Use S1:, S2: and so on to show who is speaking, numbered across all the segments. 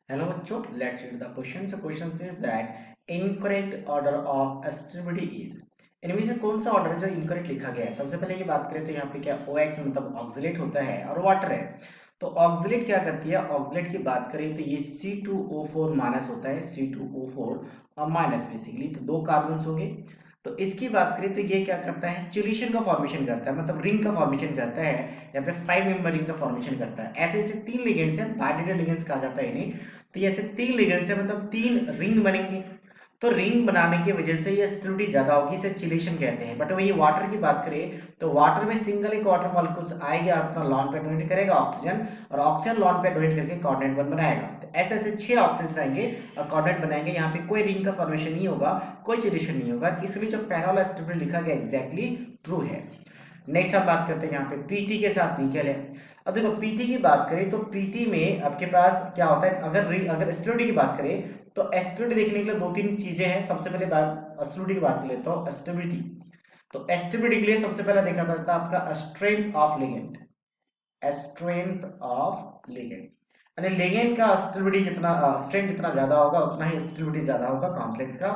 S1: Hello बच्चों, let's read the question. So question says that incorrect order of stability is. इनमें से कौन सा ऑर्डर है जो इनकरेक्ट लिखा गया है? सबसे पहले की बात करें तो यहाँ पे क्या OX मतलब ऑक्सिलेट होता है और वाटर है। तो ऑक्सिलेट क्या करती है? ऑक्सिलेट की बात करें तो ये C2O4 माइनस होता है, C2O4 और माइनस बेसिकली तो दो कार्बन हो गए। तो इसकी बात करें तो ये क्या करता है? चिलिशन का फॉर्मेशन करता है, मतलब रिंग का फॉर्मेशन करता है या फिर 5 मेंबर रिंग का फॉर्मेशन करता है। ऐसे ऐसे तीन लिगेंड्स हैं, बाइडेंटल लिगेंड्स कहा जाता है इन्हें। तो ये ऐसे तीन लिगेंड्स हैं, मतलब तीन रिंग बनेंगे। तो रिंग बनाने की वजह से ये स्टेबिलिटी ज्यादा होगी, इसे चिलेशन कहते हैं। बट वही वाटर की बात करें तो वाटर में सिंगल एक वाटर मॉलिक्यूल्स आएगा, अपना लॉन पेयर डोनेट करेगा ऑक्सीजन, और ऑक्सीजन लॉन पेयर डोनेट करके कोऑर्डिनेट बॉन्ड बनाएगा। तो ऐसे ऐसे 6 ऑक्सीजन आएंगे और कोऑर्डिनेट बनाएंगे। यहाँ पे कोई रिंग का फॉर्मेशन नहीं होगा, कोई चिलेशन नहीं होगा, इसलिए जो पहला वाला स्टेबिलिटी लिखा गया एग्जैक्टली ट्रू है। नेक्स्ट हम बात करते हैं यहाँ पे पीटी के साथ निकल है। अब देखो पीटी की बात करें तो पीटी में आपके पास क्या होता है? अगर स्टेबिलिटी की बात करें तो स्टेबिलिटी देखने के लिए दो तीन चीजें हैं। सबसे पहले बात स्टेबिलिटी की बात कर लेता हूँ। स्टेबिलिटी तो स्टेबिलिटी के लिए सबसे पहला देखा जाता है आपका strength of ligand. Strength of ligand यानी लिगेंड का स्टेबिलिटी जितना स्ट्रेंथ जितना ज्यादा होगा उतना ही स्टेबिलिटी ज्यादा होगा कॉम्प्लेक्स का।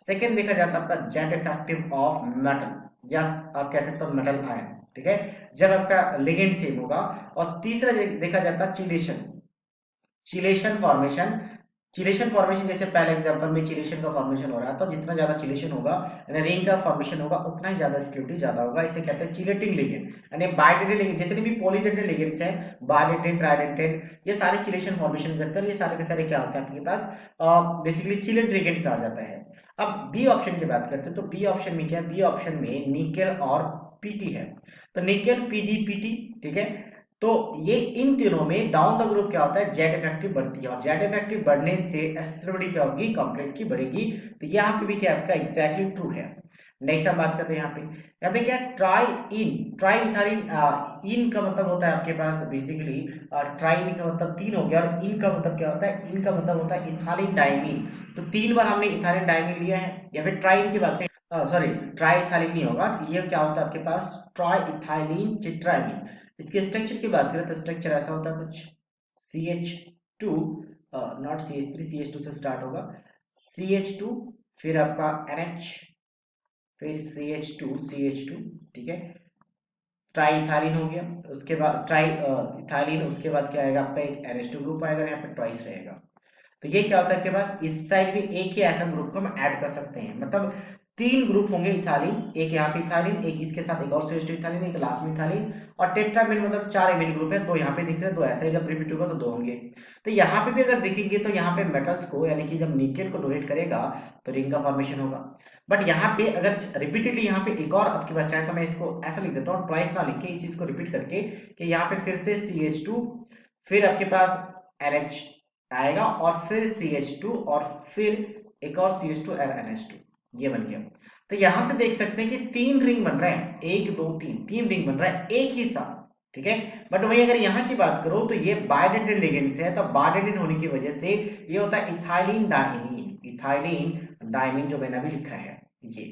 S1: सेकंड देखा जाता है आपका जेड इफेक्टिव ऑफ मेटल, या आप कह सकते हो मेटल आयन, ठीक है, जब आपका लिगेंड सेम होगा। और तीसरा देखा जाता है chelation, chelation formation. Chelation formation जैसे पहले एग्जांपल में चिलेशन का फॉर्मेशन हो रहा है, तो जितना ज्यादा चिलेशन होगा यानी रिंग का फॉर्मेशन होगा उतना ही ज्यादा स्टेबिलिटी ज्यादा होगा। इसे कहते हैं चिलेटिंग लिगेंड। यानी बाइडेंटेड लिगेंड जितने भी पॉलीडेंटेड लिगेंड्स हैं, बाइडेंटेड ट्राइडेंटेड, ये सारे चिलेशन फॉर्मेशन करते हैं। ये सारे के सारे क्या होते हैं आपके पास? बेसिकली चिलेट लिगेंड कहा जाता है। अब बी ऑप्शन की बात करते हैं तो बी ऑप्शन में क्या है? बी ऑप्शन में निकेल और पीटी है। तो निकेल पीडी पीटी, ठीक है। तो ये इन तीनों में डाउन द ग्रुप क्या होता है? जेड इफेक्टिव बढ़ती है, और जेड इफेक्टिव बढ़ने से स्टेबिलिटी क्या होगी? कॉम्प्लेक्स की बढ़ेगी। तो यहाँ पे भी क्या आपका एग्जैक्टली ट्रू है। नेक्स्ट हम बात करते हैं यहाँ पे क्या? Triene, trimethylene. इन का मतलब होता है आपके पास बेसिकली, ट्राई का मतलब तीन हो गया, और इन का मतलब क्या होता है? इन का मतलब होता है इथाइलिन डाइमीन। तो तीन बार हमने इथाइलिन डाइमीन लिया है। या फिर ट्राई की बात करें, सॉरी ट्राई इथाइलिन नहीं होगा, ये क्या होता है आपके पास? Try ethylene चिट्रामीन। इसके स्ट्रक्चर की बात करें तो स्ट्रक्चर ऐसा होता है कुछ CH2, नॉट CH3, CH2 से स्टार्ट होगा, CH2, फिर आपका NH, फिर CH2, ठीक है, ट्राई इथाइलिन हो गया। उसके बाद ट्राई इथाइलिन, उसके बाद क्या आएगा आपका? एक NH2 ग्रुप आएगा, यहाँ पे ट्वाइस रहेगा। तो ये क्या होता है आपके पास? इस साइड भी एक ही ऐसा ग्रुप को हम ऐड कर सकते हैं, मतलब तीन ग्रुप होंगे इथाइलिन, एक यहाँ पे इथाइलिन, एक इसके साथ एक और CH2 इथाइलिन, एक लास्ट में इथाइलिन, और टेट्रामेन मतलब चार एमिन ग्रुप है। दो यहाँ पे दिख रहे हैं, दो ऐसा ही, जब रिपीट होगा तो दो होंगे। तो यहाँ पे भी अगर देखेंगे तो यहाँ पे मेटल्स को यानी कि जब निकेल को डोनेट करेगा तो रिंग का फॉर्मेशन होगा। बट यहाँ पे अगर रिपीटेडली यहाँ पे एक और आपके पास चाहे तो मैं इसको ऐसा लिख देता हूँ, ट्वाइस ना लिख के इस चीज को रिपीट करके, कि यहाँ पे फिर से CH2, फिर आपके पास NH आएगा, और फिर CH2, और फिर एक और CH2 और NH2, ये बन गया। तो यहां से देख सकते हैं कि तीन रिंग बन रहे हैं, एक दो तीन, तीन रिंग बन रहा है एक ही साथ, ठीक है। बट वही अगर यहाँ की बात करो तो ये बाइडेंटेड लिगेंड्स है, तो बाइडेंटेड होने की वजह से ये होता है इथाइलिन डाइमीन, इथाइलिन डाइमीन जो मैंने अभी लिखा है ये।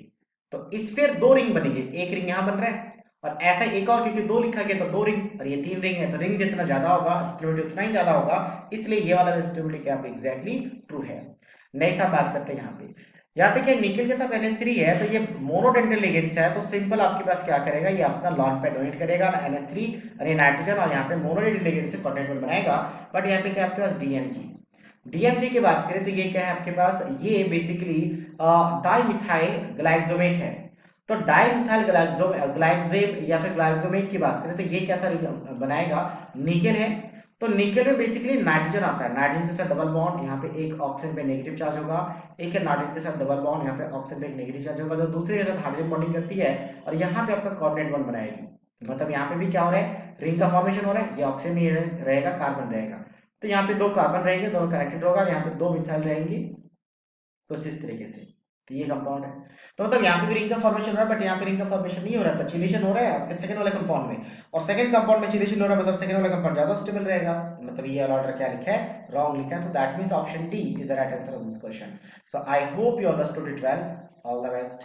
S1: तो इस पर दो रिंग बनेंगे, एक रिंग यहाँ बन रहा है और ऐसा एक और, क्योंकि दो लिखा गया तो दो रिंग, और ये तीन रिंग है तो रिंग जितना ज्यादा होगा स्टेबिलिटी उतना ही ज्यादा होगा, इसलिए ये वाला स्टेबिलिटी क्या एग्जैक्टली ट्रू है। नेक्स्ट हम बात करते हैं यहाँ पे क्या निकेल के साथ NH3 है, तो ये मोनोडेंटल लिगेंड्स है, तो सिंपल आपके पास क्या करेगा? ये आपका लॉन्ग पेयर डोनेट करेगा ना NH3 और ये नाइट्रोजन, और यहाँ पे मोनोडेंटल लिगेंड से कॉन्टेक्ट बनाएगा। बट यहाँ पे क्या आपके पास DMG, DMG की बात करें तो ये क्या है आपके पास? ये बेसिकली डाइमिथाइल ग्लाइकोजेमेट है। तो डाइमिथाइल ग्लाइकोजेम या फिर ग्लाइकोजेमेट की बात करें तो ये कैसा बनाएगा? निकेल है। तो निकेल में बेसिकली नाइट्रोजन आता है, नाइट्रोजन के साथ डबल बॉन्ड, यहाँ पे एक ऑक्सीजन पे नेगेटिव चार्ज होगा, एक है नाइट्रोजन के साथ डबल बॉन्ड, यहाँ पे ऑक्सीजन पे एक नेगेटिव चार्ज होगा, जो दूसरे के साथ हाइड्रोजन बॉन्डिंग करती है, और यहाँ पे आपका कोऑर्डिनेट बॉन्ड बनाएगी। मतलब यहाँ पे भी क्या हो रहा है? रिंग का फॉर्मेशन हो रहा है, ये ऑक्सीजन नहीं रहेगा, कार्बन रहेगा। तो यहाँ पे दो कार्बन रहेंगे, दोनों कनेक्टेड होगा, यहाँ पे दो मिथाइल रहेंगी, तो इस तरीके से। तो ये कंपाउंड है। तो मतलब यहाँ पे भी रिंग का फॉर्मेशन हो रहा है, बट यहाँ पे रिंग का फॉर्मेशन नहीं हो रहा था, चिलेशन हो रहा है आपके सेकंड वाले कंपाउंड में, और सेकंड कंपाउंड में चिलेशन हो रहा है, मतलब सेकंड वाला कंपाउंड ज्यादा स्टेबल रहेगा। मतलब ये वाला ऑर्डर क्या लिखा है? रॉन्ग लिखा है। So that means option D is the right answer of this question. So I hope you understood it well. All the best.